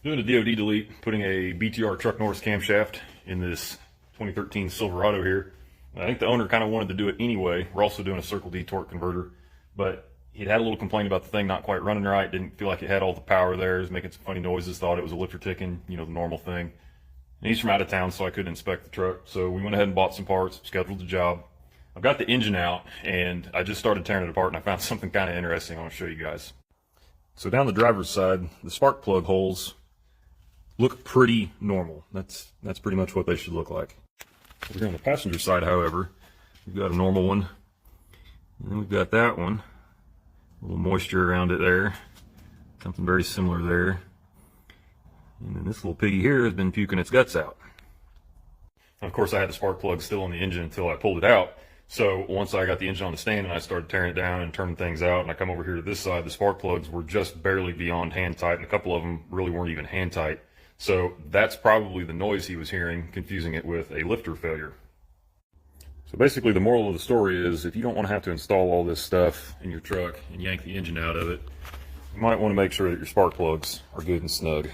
Doing a DOD delete, putting a BTR Truck Norris camshaft in this 2013 Silverado here. I think the owner kind of wanted to do it anyway. We're also doing a Circle D torque converter, but he'd had a little complaint about the thing not quite running right. Didn't feel like it had all the power there. It was making some funny noises. Thought it was a lifter ticking, you know, the normal thing. And he's from out of town, so I couldn't inspect the truck. So we went ahead and bought some parts, scheduled the job. I've got the engine out, and I just started tearing it apart, and I found something kind of interesting I want to show you guys. So down the driver's side, the spark plug holes look pretty normal. That's pretty much what they should look like. Over here on the passenger side, however, we've got a normal one, and then we've got that one. A little moisture around it there. Something very similar there. And then this little piggy here has been puking its guts out. And of course, I had the spark plug still in the engine until I pulled it out. So once I got the engine on the stand and I started tearing it down and turning things out, and I come over here to this side, the spark plugs were just barely beyond hand tight, and a couple of them really weren't even hand tight. So that's probably the noise he was hearing, confusing it with a lifter failure. So basically the moral of the story is, if you don't want to have to install all this stuff in your truck and yank the engine out of it, you might want to make sure that your spark plugs are good and snug.